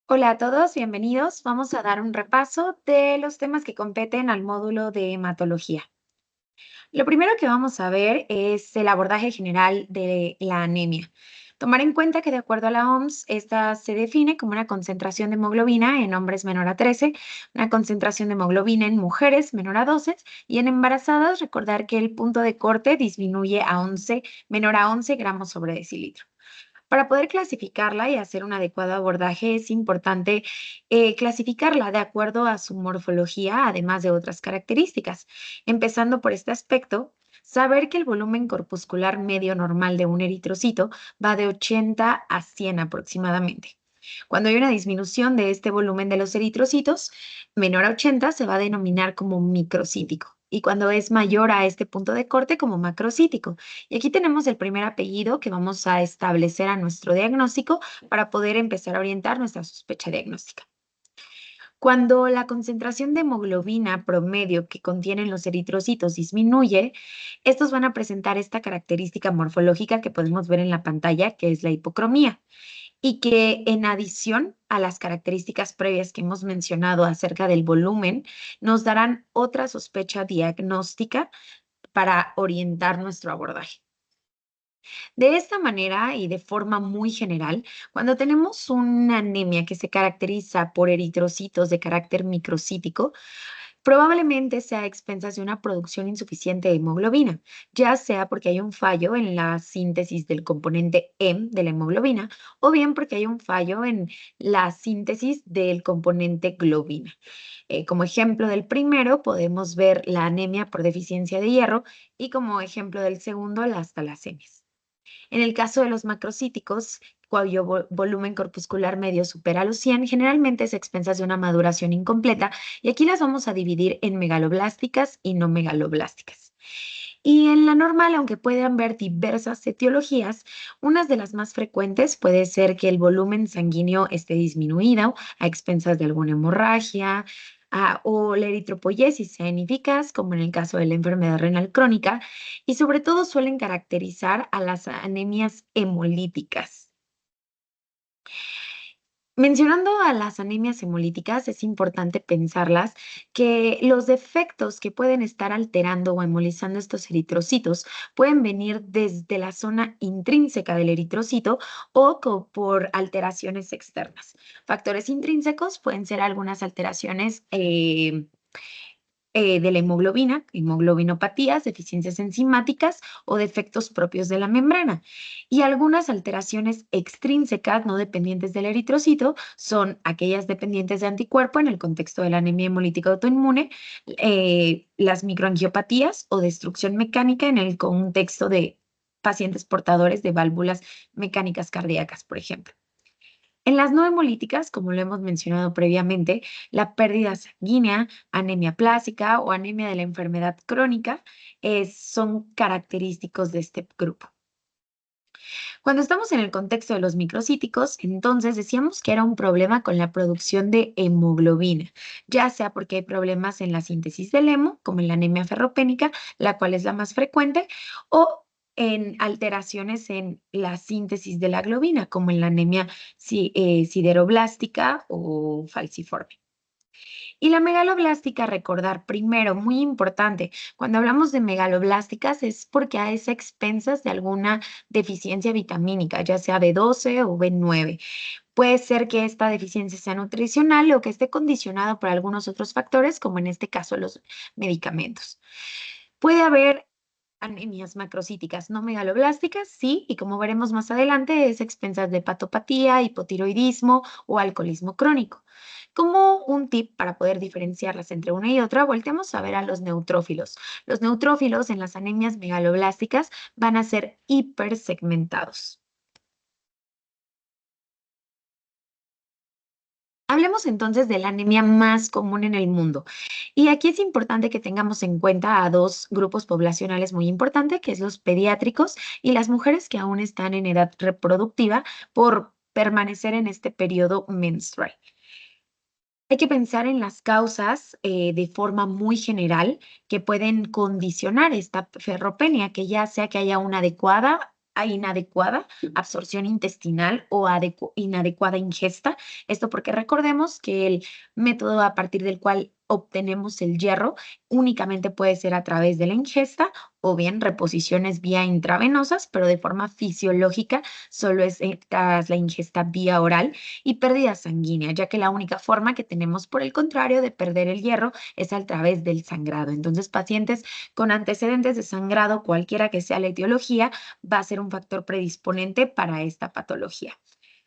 Hola a todos, bienvenidos. Vamos a dar un repaso de los temas que competen al módulo de hematología. Lo primero que vamos a ver es el abordaje general de la anemia. Tomar en cuenta que de acuerdo a la OMS, esta se define como una concentración de hemoglobina en hombres menor a 13, una concentración de hemoglobina en mujeres menor a 12 y en embarazadas recordar que el punto de corte disminuye a 11, menor a 11 gramos sobre decilitro. Para poder clasificarla y hacer un adecuado abordaje, es importante clasificarla de acuerdo a su morfología, además de otras características. Empezando por este aspecto, saber que el volumen corpuscular medio normal de un eritrocito va de 80 a 100 aproximadamente. Cuando hay una disminución de este volumen de los eritrocitos, menor a 80, se va a denominar como microcítico. Y cuando es mayor a este punto de corte, como macrocítico. Y aquí tenemos el primer apellido que vamos a establecer a nuestro diagnóstico para poder empezar a orientar nuestra sospecha diagnóstica. Cuando la concentración de hemoglobina promedio que contienen los eritrocitos disminuye, estos van a presentar esta característica morfológica que podemos ver en la pantalla, que es la hipocromía, y que en adición a las características previas que hemos mencionado acerca del volumen, nos darán otra sospecha diagnóstica para orientar nuestro abordaje. De esta manera y de forma muy general, cuando tenemos una anemia que se caracteriza por eritrocitos de carácter microcítico, probablemente sea a expensas de una producción insuficiente de hemoglobina, ya sea porque hay un fallo en la síntesis del componente M de la hemoglobina o bien porque hay un fallo en la síntesis del componente globina. Como ejemplo del primero, podemos ver la anemia por deficiencia de hierro y como ejemplo del segundo, las talasemias. En el caso de los macrocíticos, cuyo volumen corpuscular medio supera los 100, generalmente es a expensas de una maduración incompleta, y aquí las vamos a dividir en megaloblásticas y no megaloblásticas. Y en la normal, aunque puedan haber diversas etiologías, unas de las más frecuentes puede ser que el volumen sanguíneo esté disminuido a expensas de alguna hemorragia, o la eritropoyesis sea ineficaz, como en el caso de la enfermedad renal crónica, y sobre todo suelen caracterizar a las anemias hemolíticas. Mencionando a las anemias hemolíticas, es importante pensarlas que los defectos que pueden estar alterando o hemolizando estos eritrocitos pueden venir desde la zona intrínseca del eritrocito o por alteraciones externas. Factores intrínsecos pueden ser algunas alteraciones de la hemoglobina, hemoglobinopatías, deficiencias enzimáticas o defectos propios de la membrana. Y algunas alteraciones extrínsecas no dependientes del eritrocito son aquellas dependientes de anticuerpo en el contexto de la anemia hemolítica autoinmune, las microangiopatías o destrucción mecánica en el contexto de pacientes portadores de válvulas mecánicas cardíacas, por ejemplo. En las no hemolíticas, como lo hemos mencionado previamente, la pérdida sanguínea, anemia plástica o anemia de la enfermedad crónica son característicos de este grupo. Cuando estamos en el contexto de los microcíticos, entonces decíamos que era un problema con la producción de hemoglobina, ya sea porque hay problemas en la síntesis del hemo, como en la anemia ferropénica, la cual es la más frecuente, o en alteraciones en la síntesis de la globina, como en la anemia sideroblástica o falciforme. Y la megaloblástica, recordar primero, muy importante, cuando hablamos de megaloblásticas es porque a esa expensas de alguna deficiencia vitamínica, ya sea B12 o B9. Puede ser que esta deficiencia sea nutricional o que esté condicionada por algunos otros factores, como en este caso los medicamentos. Puede haber anemias macrocíticas no megaloblásticas, sí, y como veremos más adelante, es a expensas de hepatopatía, hipotiroidismo o alcoholismo crónico. Como un tip para poder diferenciarlas entre una y otra, volteamos a ver a los neutrófilos. Los neutrófilos en las anemias megaloblásticas van a ser hipersegmentados. Hablemos entonces de la anemia más común en el mundo. Y aquí es importante que tengamos en cuenta a dos grupos poblacionales muy importantes, que es los pediátricos y las mujeres que aún están en edad reproductiva por permanecer en este periodo menstrual. Hay que pensar en las causas de forma muy general que pueden condicionar esta ferropenia, que ya sea que haya una adecuada inadecuada absorción intestinal o inadecuada ingesta. Esto porque recordemos que el método a partir del cual obtenemos el hierro únicamente puede ser a través de la ingesta o bien reposiciones vía intravenosas, pero de forma fisiológica solo es tras la ingesta vía oral y pérdida sanguínea, ya que la única forma que tenemos, por el contrario, de perder el hierro es a través del sangrado. Entonces, pacientes con antecedentes de sangrado, cualquiera que sea la etiología, va a ser un factor predisponente para esta patología.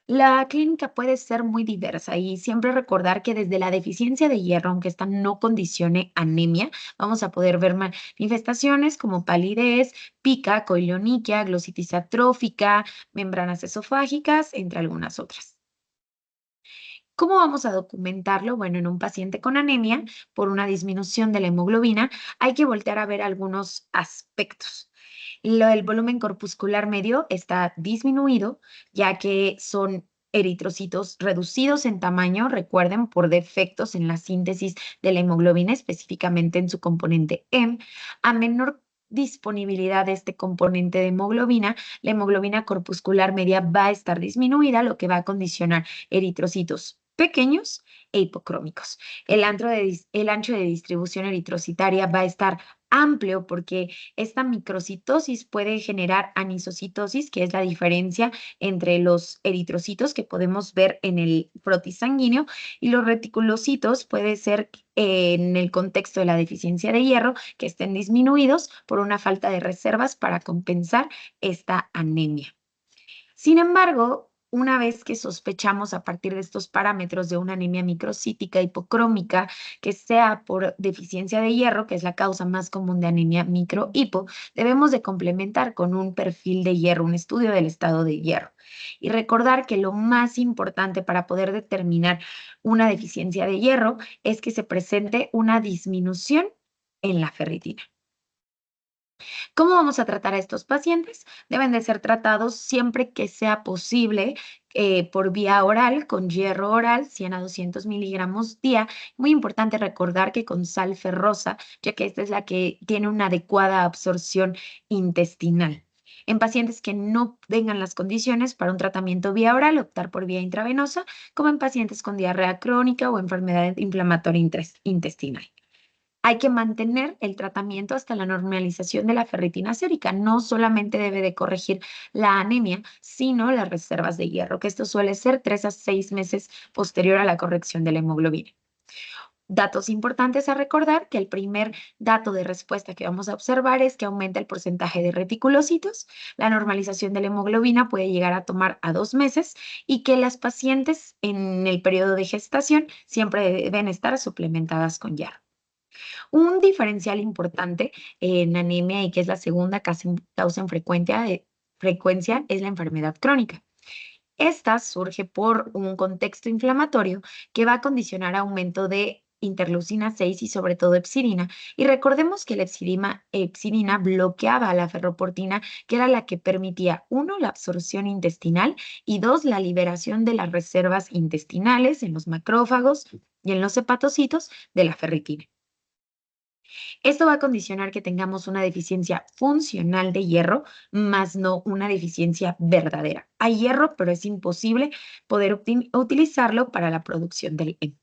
La clínica puede ser muy diversa y siempre recordar que desde la deficiencia de hierro, aunque esta no condicione anemia, vamos a poder ver manifestaciones como palidez, pica, coilioniquia, glositis atrófica, membranas esofágicas, entre algunas otras. ¿Cómo vamos a documentarlo? Bueno, en un paciente con anemia por una disminución de la hemoglobina, hay que voltear a ver algunos aspectos. El volumen corpuscular medio está disminuido, ya que son eritrocitos reducidos en tamaño, recuerden, por defectos en la síntesis de la hemoglobina, específicamente en su componente M. A menor disponibilidad de este componente de hemoglobina, la hemoglobina corpuscular media va a estar disminuida, lo que va a condicionar eritrocitos pequeños e hipocrómicos. El ancho de distribución eritrocitaria va a estar amplio porque esta microcitosis puede generar anisocitosis, que es la diferencia entre los eritrocitos que podemos ver en el frotis sanguíneo y los reticulocitos puede ser en el contexto de la deficiencia de hierro que estén disminuidos por una falta de reservas para compensar esta anemia. Sin embargo, una vez que sospechamos a partir de estos parámetros de una anemia microcítica hipocrómica que sea por deficiencia de hierro, que es la causa más común de anemia microhipo, debemos de complementar con un perfil de hierro, un estudio del estado de hierro. Y recordar que lo más importante para poder determinar una deficiencia de hierro es que se presente una disminución en la ferritina. ¿Cómo vamos a tratar a estos pacientes? Deben de ser tratados siempre que sea posible por vía oral, con hierro oral, 100 a 200 miligramos día. Muy importante recordar que con sal ferrosa, ya que esta es la que tiene una adecuada absorción intestinal. En pacientes que no tengan las condiciones para un tratamiento vía oral, optar por vía intravenosa, como en pacientes con diarrea crónica o enfermedad inflamatoria intestinal. Hay que mantener el tratamiento hasta la normalización de la ferritina sérica. No solamente debe de corregir la anemia, sino las reservas de hierro, que esto suele ser 3 a 6 meses posterior a la corrección de la hemoglobina. Datos importantes a recordar que el primer dato de respuesta que vamos a observar es que aumenta el porcentaje de reticulocitos. La normalización de la hemoglobina puede llegar a tomar a 2 meses y que las pacientes en el periodo de gestación siempre deben estar suplementadas con hierro. Un diferencial importante en anemia y que es la segunda causa en frecuencia es la enfermedad crónica. Esta surge por un contexto inflamatorio que va a condicionar aumento de interleucina 6 y sobre todo epsidina. Y recordemos que la epsidina bloqueaba a la ferroportina, que era la que permitía, uno, la absorción intestinal y dos, la liberación de las reservas intestinales en los macrófagos y en los hepatocitos de la ferritina. Esto va a condicionar que tengamos una deficiencia funcional de hierro, más no una deficiencia verdadera. Hay hierro, pero es imposible poder utilizarlo para la producción del hemo.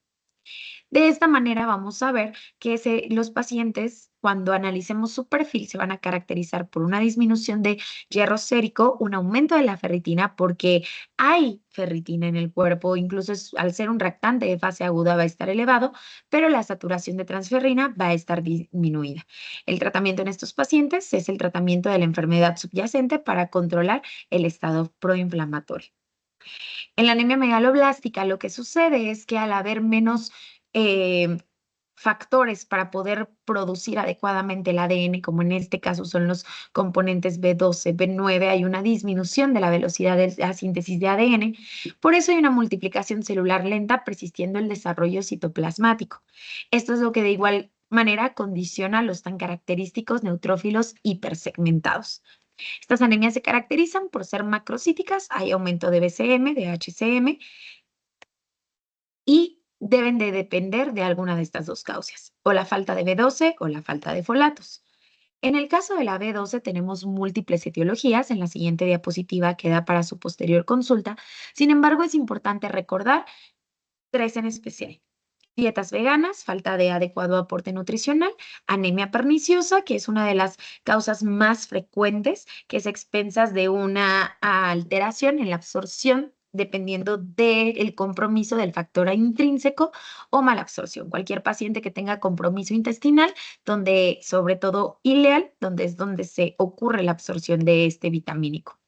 De esta manera vamos a ver que los pacientes, cuando analicemos su perfil, se van a caracterizar por una disminución de hierro sérico, un aumento de la ferritina, porque hay ferritina en el cuerpo, incluso al ser un reactante de fase aguda va a estar elevado, pero la saturación de transferrina va a estar disminuida. El tratamiento en estos pacientes es el tratamiento de la enfermedad subyacente para controlar el estado proinflamatorio. En la anemia megaloblástica lo que sucede es que al haber menos eh, factores para poder producir adecuadamente el ADN, como en este caso son los componentes B12, B9, hay una disminución de la velocidad de la síntesis de ADN. Por eso hay una multiplicación celular lenta persistiendo el desarrollo citoplasmático. Esto es lo que de igual manera condiciona los tan característicos neutrófilos hipersegmentados. Estas anemias se caracterizan por ser macrocíticas, hay aumento de BCM, de HCM y deben de depender de alguna de estas dos causas, o la falta de B12 o la falta de folatos. En el caso de la B12 tenemos múltiples etiologías, en la siguiente diapositiva queda para su posterior consulta. Sin embargo, es importante recordar tres en especial. Dietas veganas, falta de adecuado aporte nutricional, anemia perniciosa, que es una de las causas más frecuentes, que es a expensas de una alteración en la absorción dependiendo del compromiso del factor intrínseco o malabsorción. Cualquier paciente que tenga compromiso intestinal, donde sobre todo ileal, donde se ocurre la absorción de este vitamínico.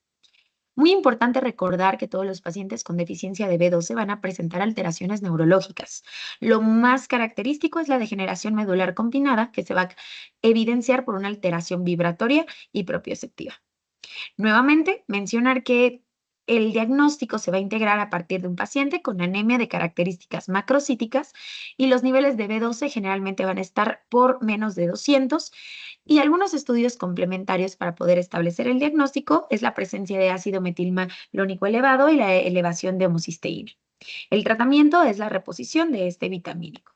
Muy importante recordar que todos los pacientes con deficiencia de B12 van a presentar alteraciones neurológicas. Lo más característico es la degeneración medular combinada, que se va a evidenciar por una alteración vibratoria y propioceptiva. Nuevamente, mencionar que el diagnóstico se va a integrar a partir de un paciente con anemia de características macrocíticas y los niveles de B12 generalmente van a estar por menos de 200 y algunos estudios complementarios para poder establecer el diagnóstico es la presencia de ácido metilmalónico elevado y la elevación de homocisteína. El tratamiento es la reposición de este vitamínico.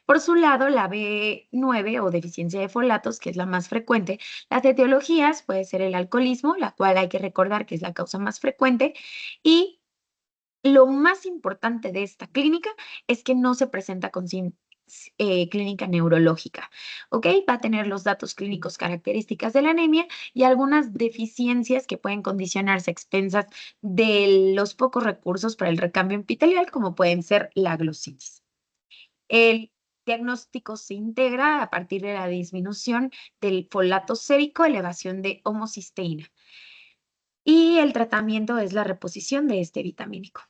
Por su lado, la B9 o deficiencia de folatos, que es la más frecuente, las etiologías puede ser el alcoholismo, la cual hay que recordar que es la causa más frecuente, y lo más importante de esta clínica es que no se presenta con clínica neurológica, ¿ok? Va a tener los datos clínicos características de la anemia y algunas deficiencias que pueden condicionarse a expensas de los pocos recursos para el recambio epitelial, como pueden ser la glositis. El diagnóstico se integra a partir de la disminución del folato sérico, elevación de homocisteína. Y el tratamiento es la reposición de este vitamínico.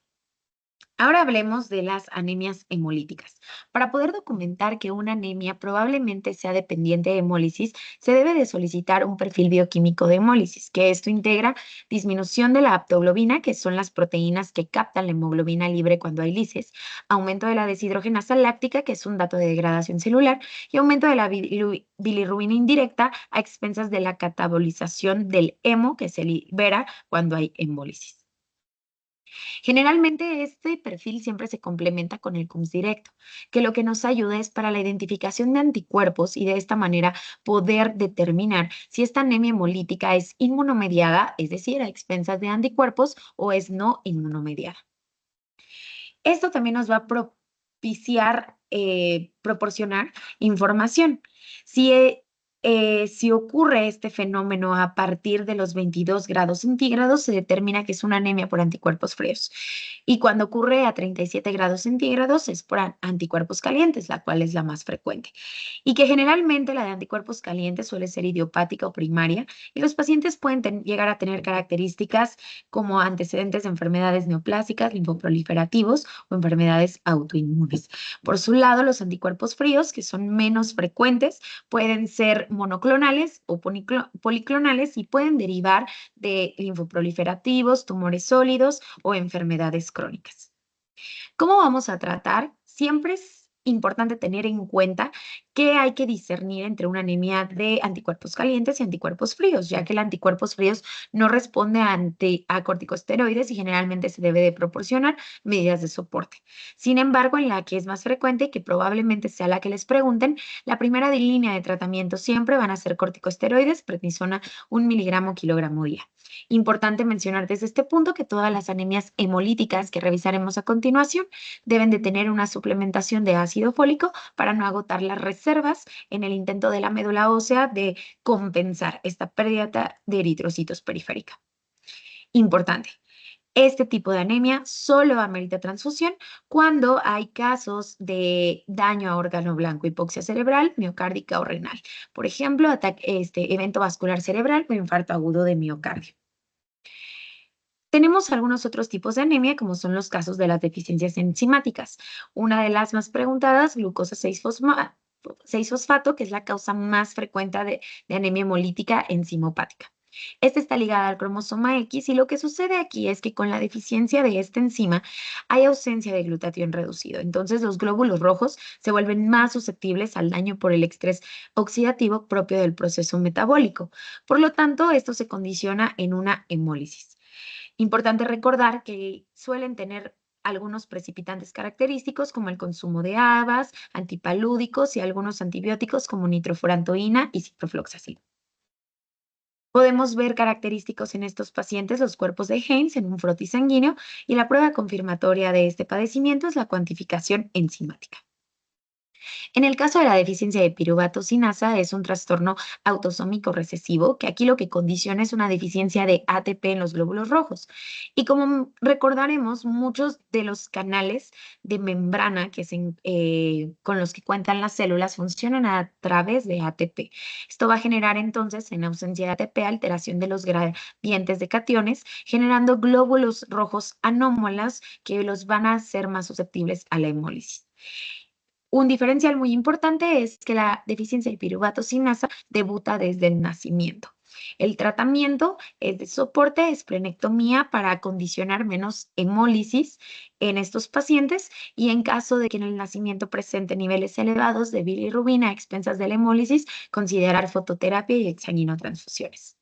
Ahora hablemos de las anemias hemolíticas. Para poder documentar que una anemia probablemente sea dependiente de hemólisis, se debe de solicitar un perfil bioquímico de hemólisis, que esto integra disminución de la aptoglobina, que son las proteínas que captan la hemoglobina libre cuando hay lisis, aumento de la deshidrogenasa láctica, que es un dato de degradación celular, y aumento de la bilirrubina indirecta a expensas de la catabolización del hemo, que se libera cuando hay hemólisis. Generalmente este perfil siempre se complementa con el CUMS directo, que lo que nos ayuda es para la identificación de anticuerpos y de esta manera poder determinar si esta anemia hemolítica es inmunomediada, es decir, a expensas de anticuerpos, o es no inmunomediada. Esto también nos va a propiciar, proporcionar información. Si, si ocurre este fenómeno a partir de los 22 grados centígrados, se determina que es una anemia por anticuerpos fríos. Y cuando ocurre a 37 grados centígrados es por anticuerpos calientes, la cual es la más frecuente. Y que generalmente la de anticuerpos calientes suele ser idiopática o primaria, y los pacientes pueden llegar a tener características como antecedentes de enfermedades neoplásicas, linfoproliferativos o enfermedades autoinmunes. Por su lado, los anticuerpos fríos, que son menos frecuentes, pueden ser monoclonales o policlonales y pueden derivar de linfoproliferativos, tumores sólidos o enfermedades crónicas. ¿Cómo vamos a tratar? Siempre es importante tener en cuenta que hay que discernir entre una anemia de anticuerpos calientes y anticuerpos fríos, ya que el anticuerpos fríos no responde a corticosteroides y generalmente se debe de proporcionar medidas de soporte. Sin embargo, en la que es más frecuente y que probablemente sea la que les pregunten, la primera línea de tratamiento siempre van a ser corticosteroides, prednisona 1 miligramo kilogramo día. Importante mencionar desde este punto que todas las anemias hemolíticas que revisaremos a continuación deben de tener una suplementación de ácido fólico para no agotar las reservas en el intento de la médula ósea de compensar esta pérdida de eritrocitos periférica. Importante. Este tipo de anemia solo amerita transfusión cuando hay casos de daño a órgano blanco, hipoxia cerebral, miocárdica o renal. Por ejemplo, evento vascular cerebral o infarto agudo de miocardio. Tenemos algunos otros tipos de anemia, como son los casos de las deficiencias enzimáticas. Una de las más preguntadas, glucosa 6-fosfato, que es la causa más frecuente de anemia hemolítica enzimopática. Esta está ligada al cromosoma X y lo que sucede aquí es que con la deficiencia de esta enzima hay ausencia de glutatión reducido. Entonces los glóbulos rojos se vuelven más susceptibles al daño por el estrés oxidativo propio del proceso metabólico. Por lo tanto, esto se condiciona en una hemólisis. Importante recordar que suelen tener algunos precipitantes característicos como el consumo de habas, antipalúdicos y algunos antibióticos como nitrofurantoína y ciprofloxacin. Podemos ver característicos en estos pacientes los cuerpos de Heinz en un frotis sanguíneo y la prueba confirmatoria de este padecimiento es la cuantificación enzimática. En el caso de la deficiencia de piruvato sinasa, es un trastorno autosómico recesivo, que aquí lo que condiciona es una deficiencia de ATP en los glóbulos rojos. Y como recordaremos, muchos de los canales de membrana con los que cuentan las células funcionan a través de ATP. Esto va a generar entonces, en ausencia de ATP, alteración de los gradientes de cationes, generando glóbulos rojos anómalos que los van a hacer más susceptibles a la hemólisis. Un diferencial muy importante es que la deficiencia de piruvato sinasa debuta desde el nacimiento. El tratamiento es de soporte, esplenectomía para acondicionar menos hemólisis en estos pacientes y en caso de que en el nacimiento presente niveles elevados de bilirrubina a expensas de la hemólisis, considerar fototerapia y exsanguinotransfusiones.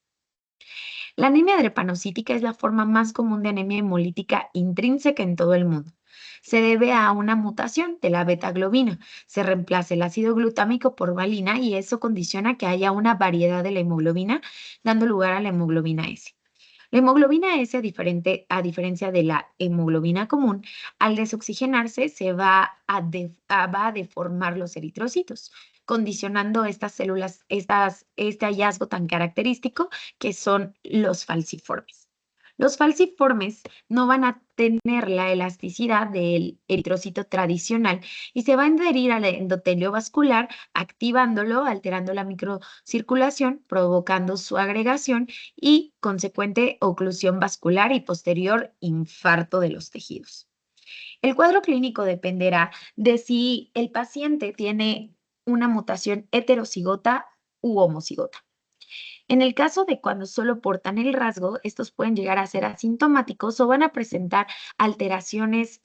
La anemia drepanocítica es la forma más común de anemia hemolítica intrínseca en todo el mundo. Se debe a una mutación de la beta-globina. Se reemplaza el ácido glutámico por valina y eso condiciona que haya una variedad de la hemoglobina, dando lugar a la hemoglobina S. La hemoglobina S, a diferencia de la hemoglobina común, al desoxigenarse se va a deformar los eritrocitos, condicionando estas células, este hallazgo tan característico que son los falciformes. Los falciformes no van a tener la elasticidad del eritrocito tradicional y se va a adherir al endotelio vascular, activándolo, alterando la microcirculación, provocando su agregación y consecuente oclusión vascular y posterior infarto de los tejidos. El cuadro clínico dependerá de si el paciente tiene una mutación heterocigota u homocigota. En el caso de cuando solo portan el rasgo, estos pueden llegar a ser asintomáticos o van a presentar alteraciones,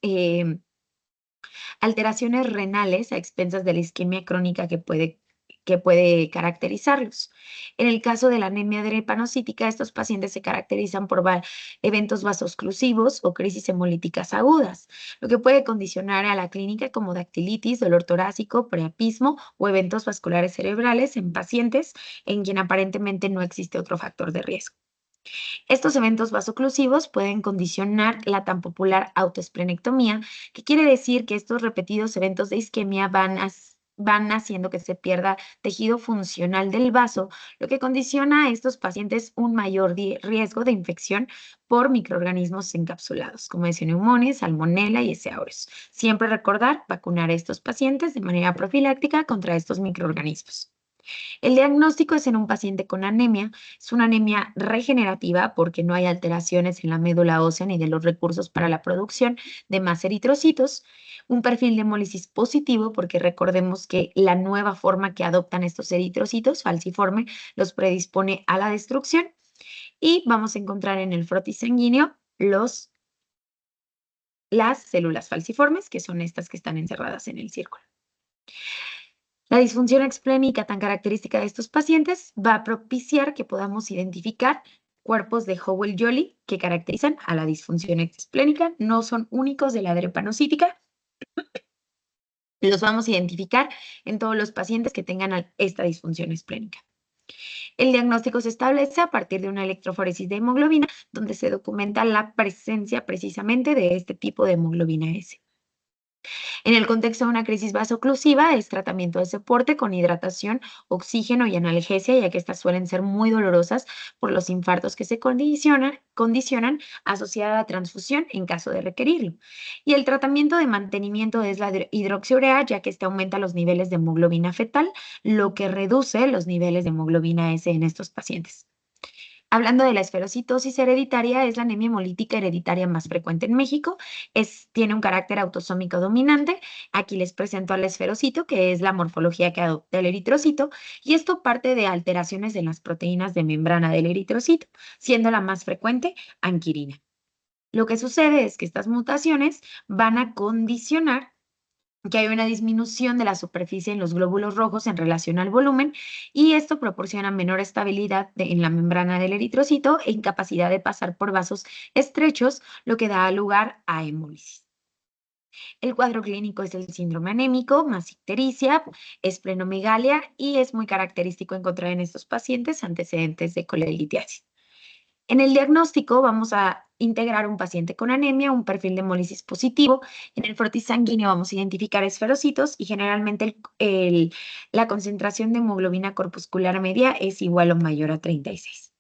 alteraciones renales a expensas de la isquemia crónica que puede caracterizarlos. En el caso de la anemia drepanocítica, estos pacientes se caracterizan por eventos vasooclusivos o crisis hemolíticas agudas, lo que puede condicionar a la clínica como dactilitis, dolor torácico, priapismo o eventos vasculares cerebrales en pacientes en quien aparentemente no existe otro factor de riesgo. Estos eventos vasoclusivos pueden condicionar la tan popular autoesplenectomía, que quiere decir que estos repetidos eventos de isquemia van haciendo que se pierda tejido funcional del vaso, lo que condiciona a estos pacientes un mayor riesgo de infección por microorganismos encapsulados, como es neumonía, salmonella y S. aureus. Siempre recordar vacunar a estos pacientes de manera profiláctica contra estos microorganismos. El diagnóstico es en un paciente con anemia. Es una anemia regenerativa porque no hay alteraciones en la médula ósea ni de los recursos para la producción de más eritrocitos. Un perfil de hemólisis positivo porque recordemos que la nueva forma que adoptan estos eritrocitos, falciforme, los predispone a la destrucción. Y vamos a encontrar en el frotis sanguíneo las células falciformes, que son estas que están encerradas en el círculo. La disfunción explénica tan característica de estos pacientes va a propiciar que podamos identificar cuerpos de Howell-Jolly que caracterizan a la disfunción explénica, no son únicos de la drepanocítica, los vamos a identificar en todos los pacientes que tengan esta disfunción esplénica. El diagnóstico se establece a partir de una electroforesis de hemoglobina, donde se documenta la presencia precisamente de este tipo de hemoglobina S. En el contexto de una crisis vasoclusiva, es tratamiento de soporte con hidratación, oxígeno y analgesia, ya que estas suelen ser muy dolorosas por los infartos que se condicionan asociada a transfusión en caso de requerirlo. Y el tratamiento de mantenimiento es la hidroxiurea, ya que este aumenta los niveles de hemoglobina fetal, lo que reduce los niveles de hemoglobina S en estos pacientes. Hablando de la esferocitosis hereditaria, es la anemia hemolítica hereditaria más frecuente en México. Tiene un carácter autosómico dominante. Aquí les presento al esferocito, que es la morfología que adopta el eritrocito, y esto parte de alteraciones en las proteínas de membrana del eritrocito, siendo la más frecuente anquirina. Lo que sucede es que estas mutaciones van a condicionar que hay una disminución de la superficie en los glóbulos rojos en relación al volumen y esto proporciona menor estabilidad en la membrana del eritrocito e incapacidad de pasar por vasos estrechos, lo que da lugar a hemólisis. El cuadro clínico es el síndrome anémico, más ictericia, esplenomegalia y es muy característico encontrar en estos pacientes antecedentes de colelitiasis. En el diagnóstico vamos a integrar un paciente con anemia, un perfil de hemólisis positivo. En el frotis sanguíneo vamos a identificar esferocitos y generalmente la concentración de hemoglobina corpuscular media es igual o mayor a 36.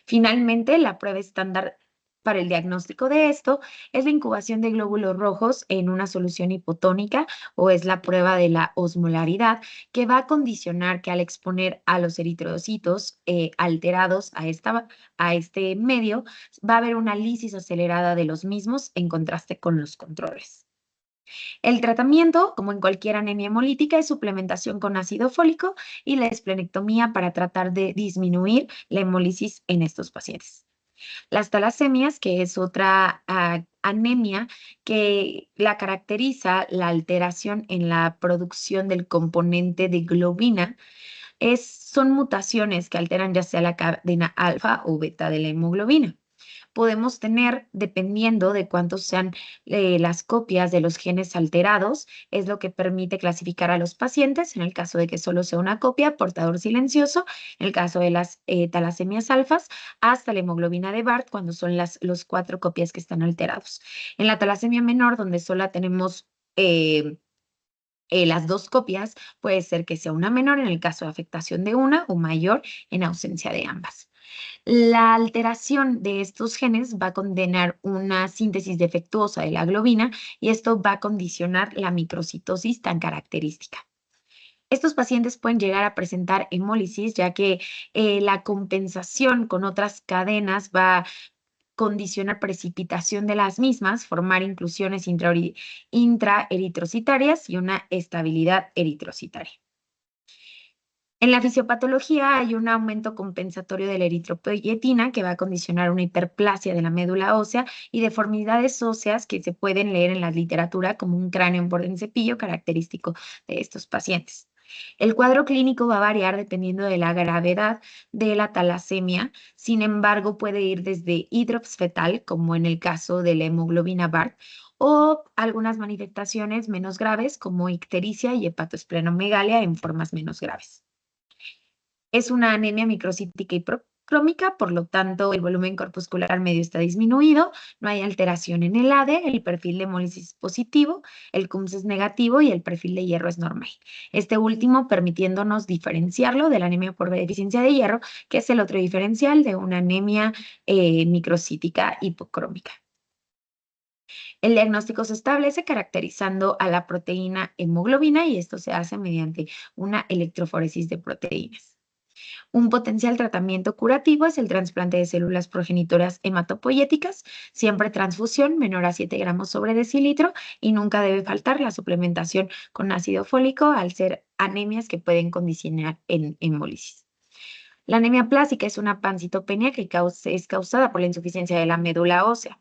Finalmente, la prueba estándar para el diagnóstico de esto es la incubación de glóbulos rojos en una solución hipotónica o es la prueba de la osmolaridad que va a condicionar que al exponer a los eritrocitos alterados a este medio va a haber una lisis acelerada de los mismos en contraste con los controles. El tratamiento, como en cualquier anemia hemolítica, es suplementación con ácido fólico y la esplenectomía para tratar de disminuir la hemólisis en estos pacientes. Las talasemias, que es otra anemia que la caracteriza la alteración en la producción del componente de globina, son mutaciones que alteran ya sea la cadena alfa o beta de la hemoglobina. Podemos tener, dependiendo de cuántos sean las copias de los genes alterados, es lo que permite clasificar a los pacientes, en el caso de que solo sea una copia, portador silencioso, en el caso de las talasemias alfas, hasta la hemoglobina de Bart, cuando son los 4 copias que están alterados. En la talasemia menor, donde solo tenemos eh, las 2 copias, puede ser que sea una menor en el caso de afectación de una o mayor en ausencia de ambas. La alteración de estos genes va a condenar una síntesis defectuosa de la globina y esto va a condicionar la microcitosis tan característica. Estos pacientes pueden llegar a presentar hemólisis, ya que la compensación con otras cadenas va a condicionar precipitación de las mismas, formar inclusiones intraeritrocitarias y una estabilidad eritrocitaria. En la fisiopatología hay un aumento compensatorio de la eritropoyetina que va a condicionar una hiperplasia de la médula ósea y deformidades óseas que se pueden leer en la literatura como un cráneo en borde en cepillo característico de estos pacientes. El cuadro clínico va a variar dependiendo de la gravedad de la talasemia, sin embargo puede ir desde hidrops fetal, como en el caso de la hemoglobina Bart, o algunas manifestaciones menos graves como ictericia y hepatoesplenomegalia en formas menos graves. Es una anemia microcítica y procrómica, por lo tanto, el volumen corpuscular medio está disminuido, no hay alteración en el ADE, el perfil de hemólisis es positivo, el CUMS es negativo y el perfil de hierro es normal. Este último permitiéndonos diferenciarlo de la anemia por deficiencia de hierro, que es el otro diferencial de una anemia microcítica hipocrómica. El diagnóstico se establece caracterizando a la proteína hemoglobina y esto se hace mediante una electroforesis de proteínas. Un potencial tratamiento curativo es el trasplante de células progenitoras hematopoyéticas, siempre transfusión menor a 7 gramos sobre decilitro y nunca debe faltar la suplementación con ácido fólico al ser anemias que pueden condicionar en hemólisis. La anemia plástica es una pancitopenia que es causada por la insuficiencia de la médula ósea.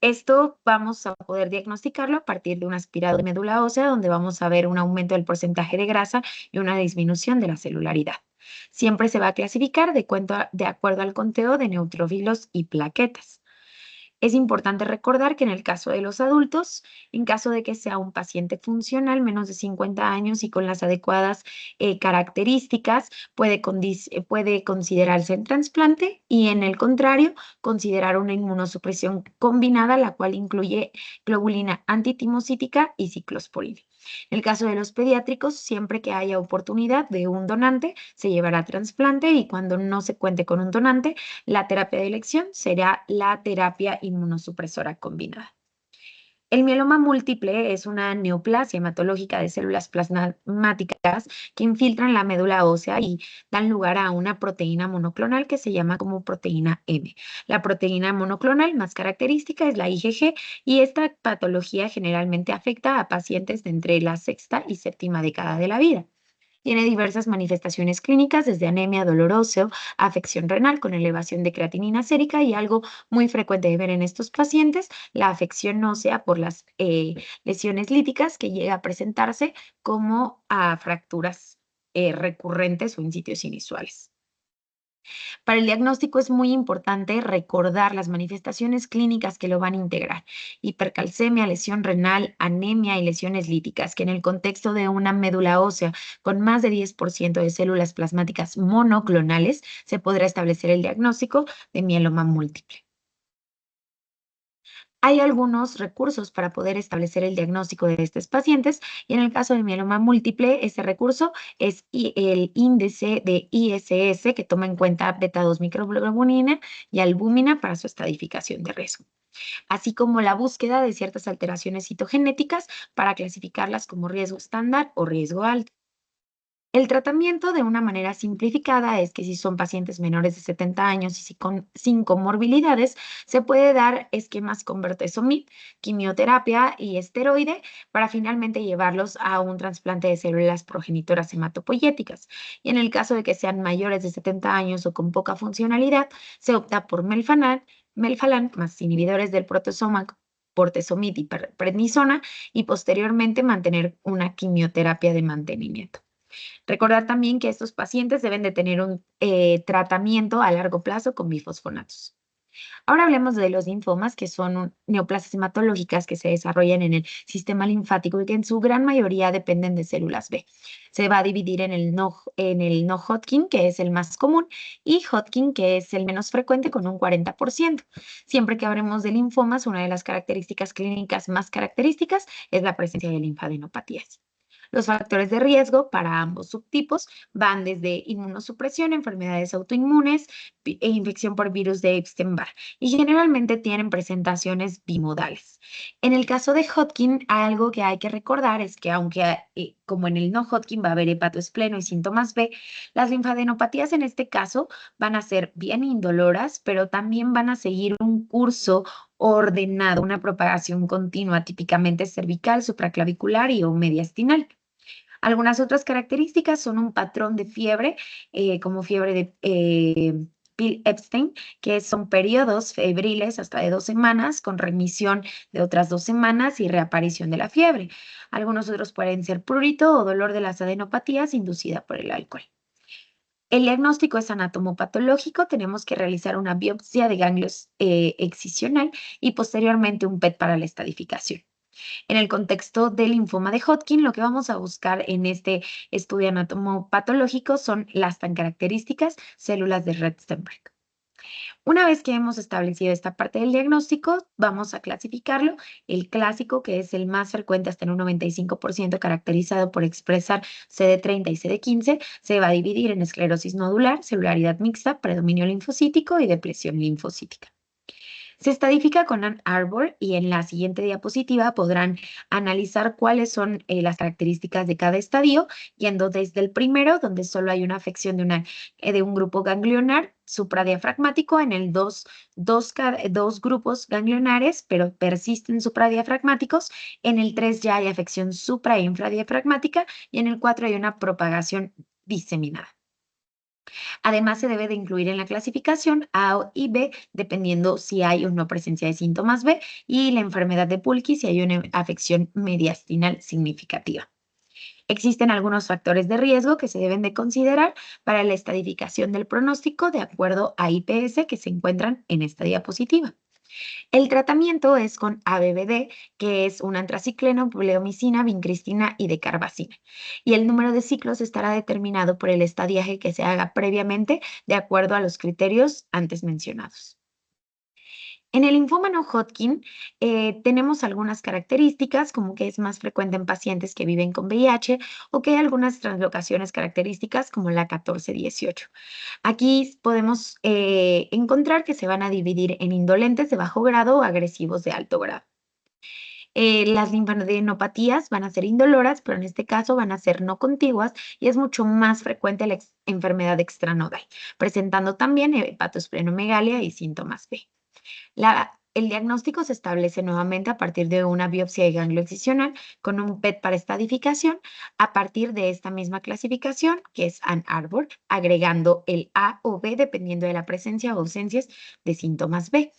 Esto vamos a poder diagnosticarlo a partir de un aspirado de médula ósea, donde vamos a ver un aumento del porcentaje de grasa y una disminución de la celularidad. Siempre se va a clasificar de acuerdo al conteo de neutrófilos y plaquetas. Es importante recordar que en el caso de los adultos, en caso de que sea un paciente funcional, menos de 50 años y con las adecuadas características, puede considerarse el trasplante y en el contrario, considerar una inmunosupresión combinada, la cual incluye globulina antitimocítica y ciclosporina. En el caso de los pediátricos, siempre que haya oportunidad de un donante, se llevará a trasplante y cuando no se cuente con un donante, la terapia de elección será la terapia inmunosupresora combinada. El mieloma múltiple es una neoplasia hematológica de células plasmáticas que infiltran la médula ósea y dan lugar a una proteína monoclonal que se llama como proteína M. La proteína monoclonal más característica es la IgG y esta patología generalmente afecta a pacientes de entre la sexta y séptima década de la vida. Tiene diversas manifestaciones clínicas, desde anemia, dolor óseo, afección renal con elevación de creatinina sérica y algo muy frecuente de ver en estos pacientes, la afección ósea por las lesiones líticas que llega a presentarse como a fracturas recurrentes o en sitios inusuales. Para el diagnóstico es muy importante recordar las manifestaciones clínicas que lo van a integrar: hipercalcemia, lesión renal, anemia y lesiones líticas, que en el contexto de una médula ósea con más de 10% de células plasmáticas monoclonales se podrá establecer el diagnóstico de mieloma múltiple. Hay algunos recursos para poder establecer el diagnóstico de estos pacientes, y en el caso de mieloma múltiple, ese recurso es el índice de ISS, que toma en cuenta beta 2 microglobulina y albúmina para su estadificación de riesgo, así como la búsqueda de ciertas alteraciones citogenéticas para clasificarlas como riesgo estándar o riesgo alto. El tratamiento, de una manera simplificada, es que si son pacientes menores de 70 años y si sin comorbilidades, se puede dar esquemas con bortezomib, quimioterapia y esteroide para finalmente llevarlos a un trasplante de células progenitoras hematopoyéticas. Y en el caso de que sean mayores de 70 años o con poca funcionalidad, se opta por melphalan más inhibidores del proteasoma, bortezomib y prednisona, y posteriormente mantener una quimioterapia de mantenimiento. Recordar también que estos pacientes deben de tener un tratamiento a largo plazo con bifosfonatos. Ahora hablemos de los linfomas, que son neoplasias hematológicas que se desarrollan en el sistema linfático y que en su gran mayoría dependen de células B. Se va a dividir en el no Hodgkin, que es el más común, y Hodgkin, que es el menos frecuente, con un 40%. Siempre que hablemos de linfomas, una de las características clínicas más características es la presencia de linfadenopatías. Los factores de riesgo para ambos subtipos van desde inmunosupresión, enfermedades autoinmunes e infección por virus de Epstein-Barr, y generalmente tienen presentaciones bimodales. En el caso de Hodgkin, algo que hay que recordar es que aunque como en el no Hodgkin va a haber hepatoespleno y síntomas B, las linfadenopatías en este caso van a ser bien indoloras, pero también van a seguir un curso ordenado, una propagación continua, típicamente cervical, supraclavicular y o mediastinal. Algunas otras características son un patrón de fiebre, como fiebre de Epstein, que son periodos febriles hasta de 2 semanas, con remisión de otras 2 semanas y reaparición de la fiebre. Algunos otros pueden ser prurito o dolor de las adenopatías inducida por el alcohol. El diagnóstico es anatomopatológico. Tenemos que realizar una biopsia de ganglios excisional y posteriormente un PET para la estadificación. En el contexto del linfoma de Hodgkin, lo que vamos a buscar en este estudio anatomopatológico son las tan características células de Red-Sternberg. Una vez que hemos establecido esta parte del diagnóstico, vamos a clasificarlo. El clásico, que es el más frecuente hasta en un 95%, caracterizado por expresar CD30 y CD15, se va a dividir en esclerosis nodular, celularidad mixta, predominio linfocítico y depresión linfocítica. Se estadifica con Ann Arbor, y en la siguiente diapositiva podrán analizar cuáles son las características de cada estadio, yendo desde el primero, donde solo hay una afección de un grupo ganglionar supradiafragmático, en el dos grupos ganglionares, pero persisten supradiafragmáticos, en el 3 ya hay afección supra e infradiafragmática, y en el 4 hay una propagación diseminada. Además, se debe de incluir en la clasificación A y B, dependiendo si hay o no presencia de síntomas B, y la enfermedad de Pulky si hay una afección mediastinal significativa. Existen algunos factores de riesgo que se deben de considerar para la estadificación del pronóstico de acuerdo a IPS, que se encuentran en esta diapositiva. El tratamiento es con ABVD, que es un antracicleno, bleomicina, vincristina y decarbazina. Y el número de ciclos estará determinado por el estadiaje que se haga previamente, de acuerdo a los criterios antes mencionados. En el linfoma no Hodgkin tenemos algunas características, como que es más frecuente en pacientes que viven con VIH, o que hay algunas translocaciones características como la 14-18. Aquí podemos encontrar que se van a dividir en indolentes de bajo grado o agresivos de alto grado. Las linfadenopatías van a ser indoloras, pero en este caso van a ser no contiguas, y es mucho más frecuente la enfermedad extranodal, presentando también hepatosplenomegalia y síntomas B. El diagnóstico se establece nuevamente a partir de una biopsia de ganglio excisional con un PET para estadificación, a partir de esta misma clasificación, que es Ann Arbor, agregando el A o B dependiendo de la presencia o ausencias de síntomas B.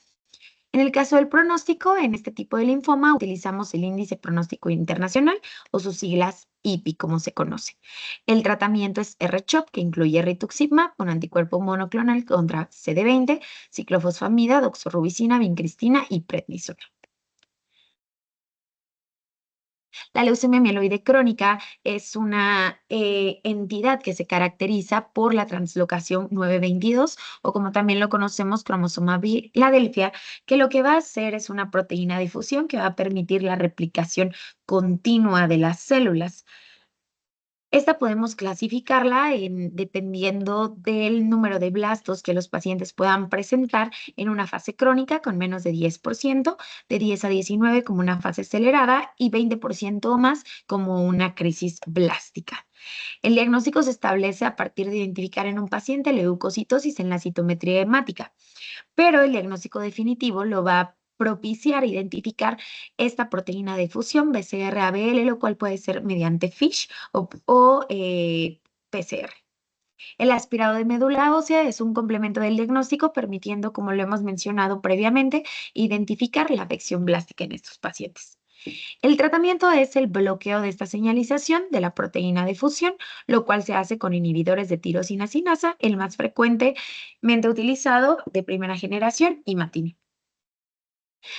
En el caso del pronóstico, en este tipo de linfoma utilizamos el índice pronóstico internacional o sus siglas IPI, como se conoce. El tratamiento es R-CHOP, que incluye rituximab, un anticuerpo monoclonal contra CD20, ciclofosfamida, doxorubicina, vincristina y prednisona. La leucemia mieloide crónica es una entidad que se caracteriza por la translocación 922 o como también lo conocemos cromosoma Filadelfia, que lo que va a hacer es una proteína de difusión que va a permitir la replicación continua de las células. Esta podemos clasificarla dependiendo del número de blastos que los pacientes puedan presentar en una fase crónica con menos de 10%, de 10 a 19 como una fase acelerada y 20% o más como una crisis blástica. El diagnóstico se establece a partir de identificar en un paciente leucocitosis en la citometría hemática, pero el diagnóstico definitivo lo va a propiciar identificar esta proteína de fusión BCR-ABL, lo cual puede ser mediante FISH o PCR. El aspirado de médula ósea es un complemento del diagnóstico, permitiendo, como lo hemos mencionado previamente, identificar la afección blástica en estos pacientes. El tratamiento es el bloqueo de esta señalización de la proteína de fusión, lo cual se hace con inhibidores de tirosina sinasa, el más frecuentemente utilizado de primera generación, imatinib.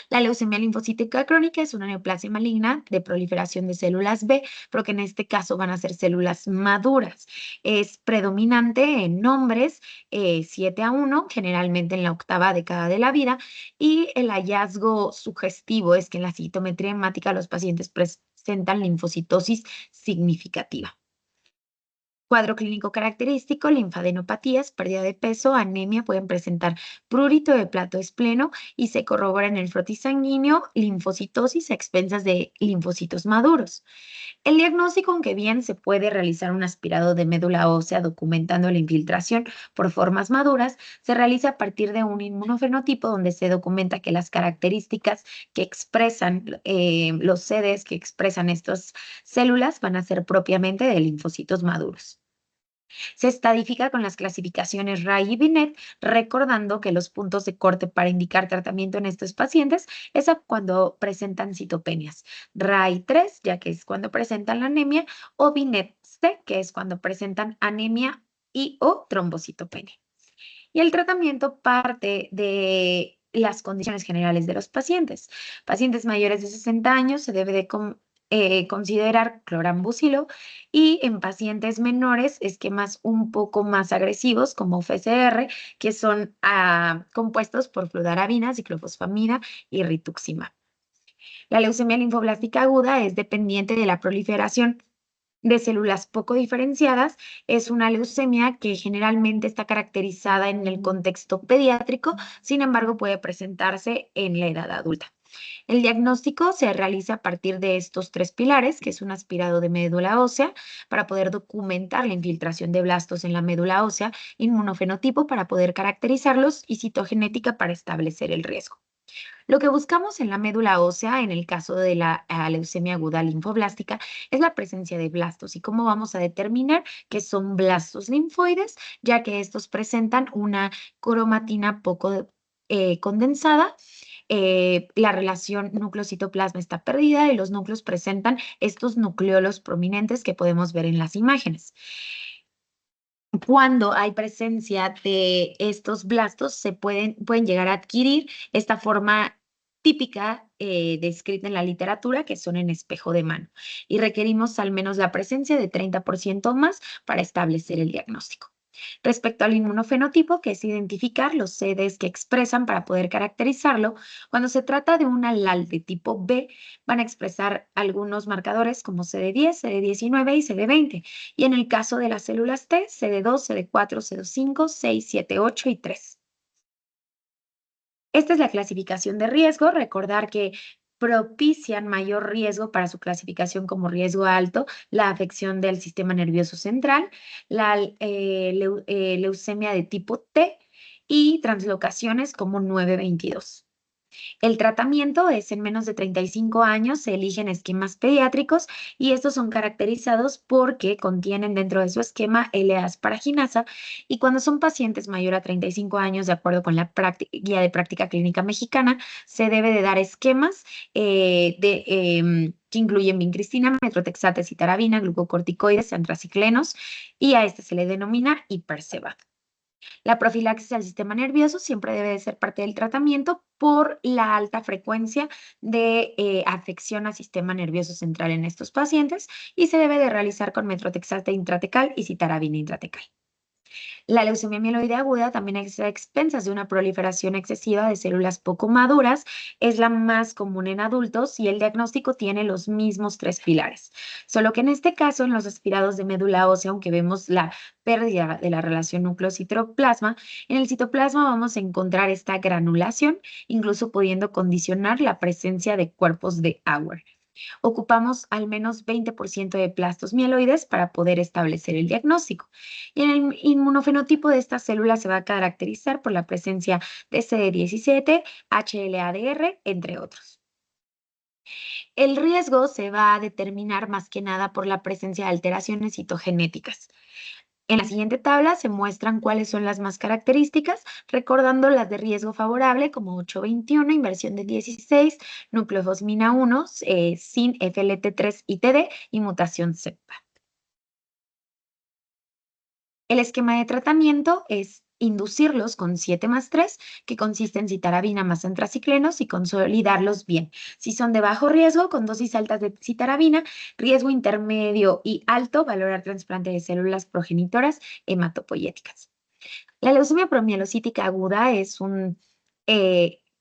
La leucemia linfocítica crónica es una neoplasia maligna de proliferación de células B, pero que en este caso van a ser células maduras. Es predominante en hombres 7 a 1, generalmente en la octava década de la vida, y el hallazgo sugestivo es que en la citometría hemática los pacientes presentan linfocitosis significativa. Cuadro clínico característico, linfadenopatías, pérdida de peso, anemia, pueden presentar prurito de plato espleno y se corrobora en el frotis sanguíneo, linfocitosis a expensas de linfocitos maduros. El diagnóstico, aunque bien se puede realizar un aspirado de médula ósea documentando la infiltración por formas maduras, se realiza a partir de un inmunofenotipo donde se documenta que las características que expresan los CDs que expresan estas células van a ser propiamente de linfocitos maduros. Se estadifica con las clasificaciones RAI y Binet, recordando que los puntos de corte para indicar tratamiento en estos pacientes es cuando presentan citopenias. RAI 3, ya que es cuando presentan la anemia, o Binet C, que es cuando presentan anemia y o trombocitopenia. Y el tratamiento parte de las condiciones generales de los pacientes. Pacientes mayores de 60 años se debe de considerar clorambucilo y en pacientes menores esquemas un poco más agresivos como FCR, que son compuestos por fludarabina, ciclofosfamida y rituximab. La leucemia linfoblástica aguda es dependiente de la proliferación de células poco diferenciadas. Es una leucemia que generalmente está caracterizada en el contexto pediátrico, sin embargo puede presentarse en la edad adulta. El diagnóstico se realiza a partir de estos tres pilares, que es un aspirado de médula ósea para poder documentar la infiltración de blastos en la médula ósea, inmunofenotipo para poder caracterizarlos y citogenética para establecer el riesgo. Lo que buscamos en la médula ósea, en el caso de la leucemia aguda linfoblástica, es la presencia de blastos. ¿Y cómo vamos a determinar que son blastos linfoides? Ya que estos presentan una cromatina poco condensada. La relación núcleo-citoplasma está perdida y los núcleos presentan estos nucleolos prominentes que podemos ver en las imágenes. Cuando hay presencia de estos blastos, pueden llegar a adquirir esta forma típica descrita en la literatura, que son en espejo de mano, y requerimos al menos la presencia de 30% o más para establecer el diagnóstico. Respecto al inmunofenotipo, que es identificar los CDs que expresan para poder caracterizarlo, cuando se trata de una LAL de tipo B, van a expresar algunos marcadores como CD10, CD19 y CD20. Y en el caso de las células T, CD2, CD4, CD5, 6, 7, 8 y 3. Esta es la clasificación de riesgo. Recordar que propician mayor riesgo para su clasificación como riesgo alto, la afección del sistema nervioso central, la leucemia de tipo T y translocaciones como 922. El tratamiento es en menos de 35 años, se eligen esquemas pediátricos y estos son caracterizados porque contienen dentro de su esquema L-asparaginasa y cuando son pacientes mayor a 35 años, de acuerdo con la guía de práctica clínica mexicana, se debe de dar esquemas que incluyen vincristina, metrotexate, citarabina, glucocorticoides, antraciclenos y a este se le denomina hipersebato. La profilaxis al sistema nervioso siempre debe de ser parte del tratamiento por la alta frecuencia de afección al sistema nervioso central en estos pacientes y se debe de realizar con metrotexate intratecal y citarabina intratecal. La leucemia mieloide aguda también es a expensas de una proliferación excesiva de células poco maduras, es la más común en adultos y el diagnóstico tiene los mismos tres pilares. Solo que en este caso, en los aspirados de médula ósea, aunque vemos la pérdida de la relación núcleo-citoplasma, en el citoplasma vamos a encontrar esta granulación, incluso pudiendo condicionar la presencia de cuerpos de Auer. Ocupamos al menos 20% de plastos mieloides para poder establecer el diagnóstico. Y en el inmunofenotipo de estas células se va a caracterizar por la presencia de CD17, HLA-DR, entre otros. El riesgo se va a determinar más que nada por la presencia de alteraciones citogenéticas. En la siguiente tabla se muestran cuáles son las más características, recordando las de riesgo favorable como 821, inversión de 16, nucleofosmina 1, sin FLT3 y TD y mutación CEPA. El esquema de tratamiento es inducirlos con 7+3, que consiste en citarabina más antraciclenos y consolidarlos bien. Si son de bajo riesgo, con dosis altas de citarabina, riesgo intermedio y alto, valorar trasplante de células progenitoras hematopoyéticas. La leucemia promielocítica aguda es un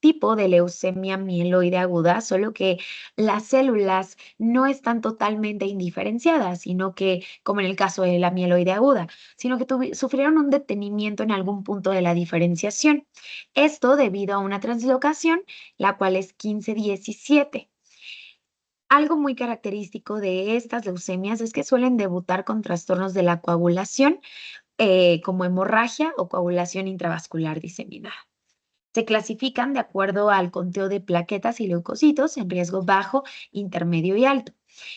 tipo de leucemia mieloide aguda, solo que las células no están totalmente indiferenciadas, sino que, como en el caso de la mieloide aguda, sino que sufrieron un detenimiento en algún punto de la diferenciación. Esto debido a una translocación, la cual es 15-17. Algo muy característico de estas leucemias es que suelen debutar con trastornos de la coagulación como hemorragia o coagulación intravascular diseminada. Se clasifican de acuerdo al conteo de plaquetas y leucocitos en riesgo bajo, intermedio y alto.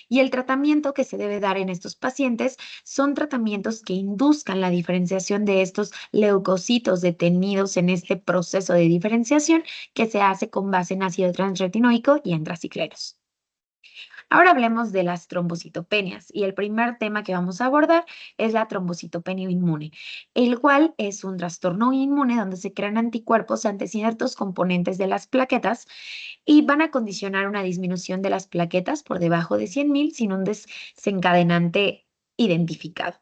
Y el tratamiento que se debe dar en estos pacientes son tratamientos que induzcan la diferenciación de estos leucocitos detenidos en este proceso de diferenciación que se hace con base en ácido transretinoico y antraciclenos. Ahora hablemos de las trombocitopenias y el primer tema que vamos a abordar es la trombocitopenia inmune, el cual es un trastorno inmune donde se crean anticuerpos ante ciertos componentes de las plaquetas y van a condicionar una disminución de las plaquetas por debajo de 100.000 sin un desencadenante identificado.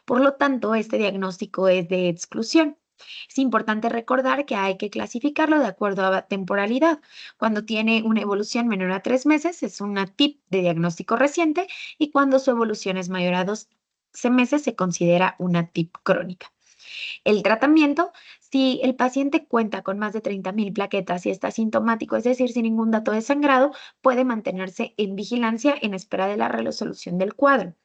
Por lo tanto, este diagnóstico es de exclusión. Es importante recordar que hay que clasificarlo de acuerdo a temporalidad. Cuando tiene una evolución menor a 3 meses es una TIP de diagnóstico reciente y cuando su evolución es mayor a 12 meses se considera una TIP crónica. El tratamiento, si el paciente cuenta con más de 30.000 plaquetas y está sintomático, es decir, sin ningún dato de sangrado, puede mantenerse en vigilancia en espera de la resolución del cuadro.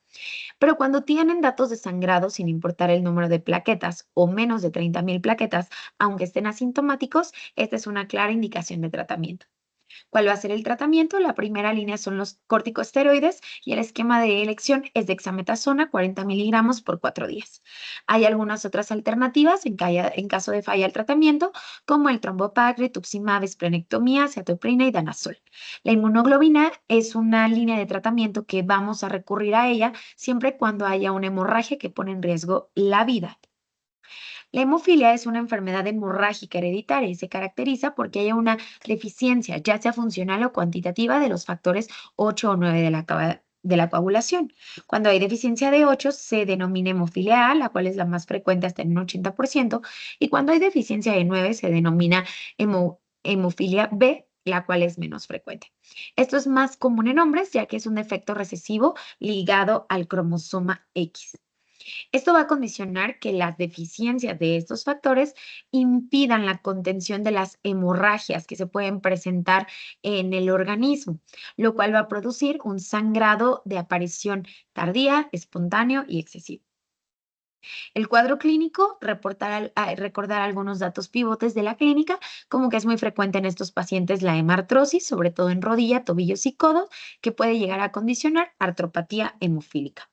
Pero cuando tienen datos de sangrado, sin importar el número de plaquetas o menos de 30.000 plaquetas, aunque estén asintomáticos, esta es una clara indicación de tratamiento. ¿Cuál va a ser el tratamiento? La primera línea son los corticosteroides y el esquema de elección es dexametasona 40 miligramos por 4 días. Hay algunas otras alternativas en caso de falla el tratamiento, como el trombopac, rituximab, esplenectomía, cetoprina y danazol. La inmunoglobina es una línea de tratamiento que vamos a recurrir a ella siempre cuando haya una hemorragia que pone en riesgo la vida. La hemofilia es una enfermedad hemorrágica hereditaria y se caracteriza porque haya una deficiencia, ya sea funcional o cuantitativa, de los factores 8 o 9 de la coagulación. Cuando hay deficiencia de 8, se denomina hemofilia A, la cual es la más frecuente hasta en un 80%, y cuando hay deficiencia de 9, se denomina hemofilia B, la cual es menos frecuente. Esto es más común en hombres, ya que es un defecto recesivo ligado al cromosoma X. Esto va a condicionar que las deficiencias de estos factores impidan la contención de las hemorragias que se pueden presentar en el organismo, lo cual va a producir un sangrado de aparición tardía, espontáneo y excesivo. El cuadro clínico, recordar algunos datos pivotes de la clínica, como que es muy frecuente en estos pacientes la hemartrosis, sobre todo en rodilla, tobillos y codos, que puede llegar a condicionar artropatía hemofílica.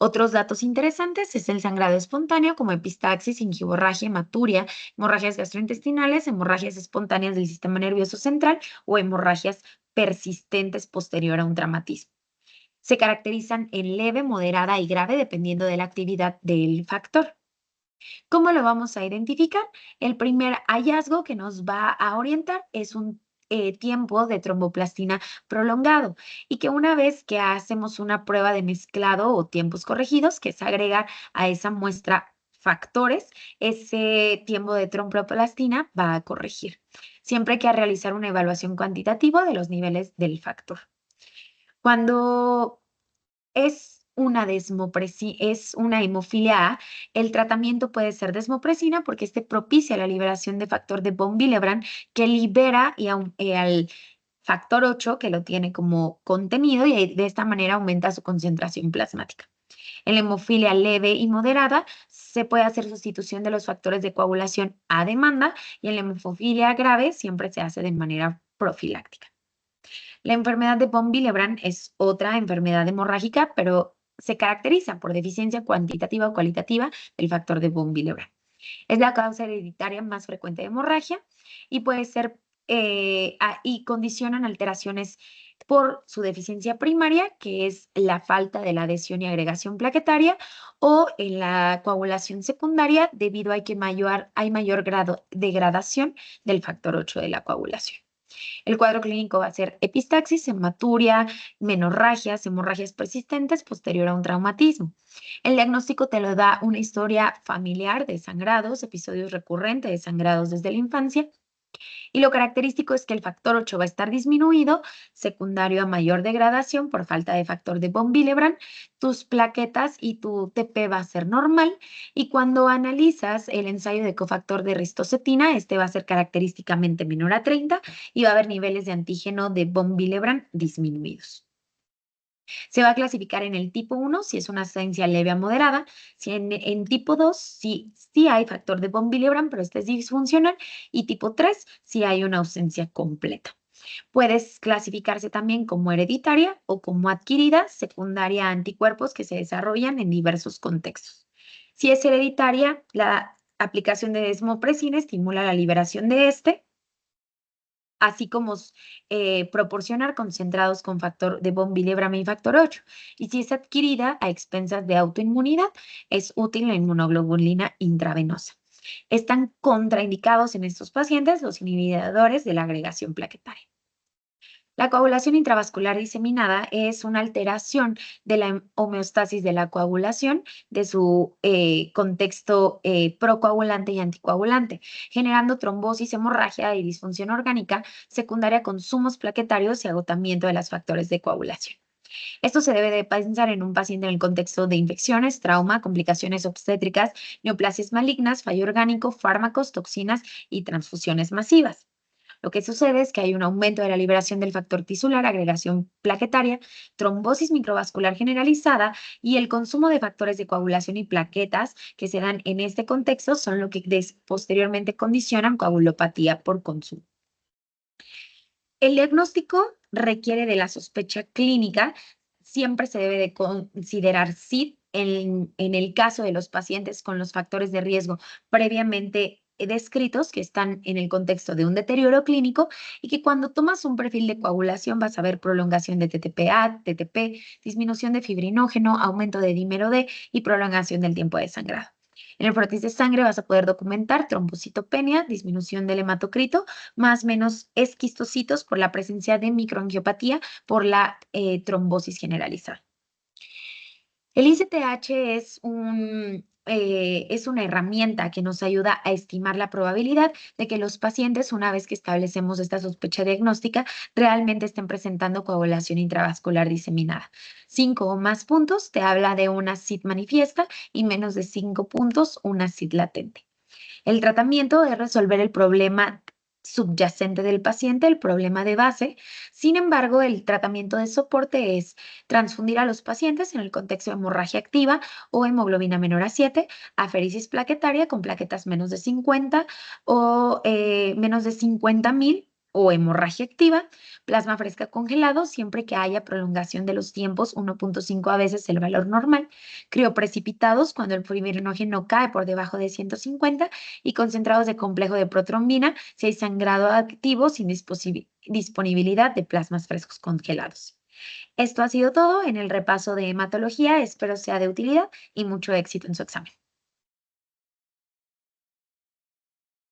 Otros datos interesantes es el sangrado espontáneo, como epistaxis, ingiborragia, hematuria, hemorragias gastrointestinales, hemorragias espontáneas del sistema nervioso central o hemorragias persistentes posterior a un traumatismo. Se caracterizan en leve, moderada y grave dependiendo de la actividad del factor. ¿Cómo lo vamos a identificar? El primer hallazgo que nos va a orientar es un tiempo de tromboplastina prolongado y que una vez que hacemos una prueba de mezclado o tiempos corregidos, que es agregar a esa muestra factores, ese tiempo de tromboplastina va a corregir. Siempre hay que realizar una evaluación cuantitativa de los niveles del factor. Cuando es una hemofilia A, el tratamiento puede ser desmopresina porque este propicia la liberación de factor de von Willebrand que libera al factor 8 que lo tiene como contenido y de esta manera aumenta su concentración plasmática. En la hemofilia leve y moderada se puede hacer sustitución de los factores de coagulación a demanda y en la hemofilia grave siempre se hace de manera profiláctica. La enfermedad de von Willebrand es otra enfermedad hemorrágica, pero se caracteriza por deficiencia cuantitativa o cualitativa del factor de von Willebrand. Es la causa hereditaria más frecuente de hemorragia y puede ser y condicionan alteraciones por su deficiencia primaria, que es la falta de la adhesión y agregación plaquetaria, o en la coagulación secundaria, debido a que hay mayor grado de degradación del factor 8 de la coagulación. El cuadro clínico va a ser epistaxis, hematuria, menorragias, hemorragias persistentes posterior a un traumatismo. El diagnóstico te lo da una historia familiar de sangrados, episodios recurrentes de sangrados desde la infancia. Y lo característico es que el factor 8 va a estar disminuido, secundario a mayor degradación por falta de factor de von Willebrand, tus plaquetas y tu TP va a ser normal. Y cuando analizas el ensayo de cofactor de ristocetina, este va a ser característicamente menor a 30 y va a haber niveles de antígeno de von Willebrand disminuidos. Se va a clasificar en el tipo 1 si es una ausencia leve a moderada, si en tipo 2 si hay factor de von Willebrand, pero este es disfuncional, y tipo 3 si hay una ausencia completa. Puedes clasificarse también como hereditaria o como adquirida, secundaria a anticuerpos que se desarrollan en diversos contextos. Si es hereditaria, la aplicación de desmopresina estimula la liberación de este, así como proporcionar concentrados con factor de von Willebrand y factor 8. Y si es adquirida a expensas de autoinmunidad, es útil la inmunoglobulina intravenosa. Están contraindicados en estos pacientes los inhibidores de la agregación plaquetaria. La coagulación intravascular diseminada es una alteración de la homeostasis de la coagulación, de su contexto procoagulante y anticoagulante, generando trombosis, hemorragia y disfunción orgánica secundaria con consumos plaquetarios y agotamiento de los factores de coagulación. Esto se debe de pensar en un paciente en el contexto de infecciones, trauma, complicaciones obstétricas, neoplasias malignas, fallo orgánico, fármacos, toxinas y transfusiones masivas. Lo que sucede es que hay un aumento de la liberación del factor tisular, agregación plaquetaria, trombosis microvascular generalizada y el consumo de factores de coagulación y plaquetas que se dan en este contexto son lo que posteriormente condicionan coagulopatía por consumo. El diagnóstico requiere de la sospecha clínica. Siempre se debe de considerar SID en el caso de los pacientes con los factores de riesgo previamente descritos que están en el contexto de un deterioro clínico y que cuando tomas un perfil de coagulación vas a ver prolongación de TTPA, TTP, disminución de fibrinógeno, aumento de dímero D y prolongación del tiempo de sangrado. En el frotis de sangre vas a poder documentar trombocitopenia, disminución del hematocrito, más o menos esquistocitos por la presencia de microangiopatía por la trombosis generalizada. El ICTH es una herramienta que nos ayuda a estimar la probabilidad de que los pacientes, una vez que establecemos esta sospecha diagnóstica, realmente estén presentando coagulación intravascular diseminada. 5 o más puntos te habla de una SID manifiesta y menos de 5 puntos una SID latente. El tratamiento es resolver el problema subyacente del paciente el problema de base. Sin embargo, el tratamiento de soporte es transfundir a los pacientes en el contexto de hemorragia activa o hemoglobina menor a 7, aferisis plaquetaria con plaquetas menos de 50 o menos de 50.000 o hemorragia activa, plasma fresca congelado siempre que haya prolongación de los tiempos 1.5 a veces el valor normal, crioprecipitados cuando el fibrinógeno cae por debajo de 150 y concentrados de complejo de protrombina si hay sangrado activo sin disponibilidad de plasmas frescos congelados. Esto ha sido todo en el repaso de hematología. Espero sea de utilidad y mucho éxito en su examen.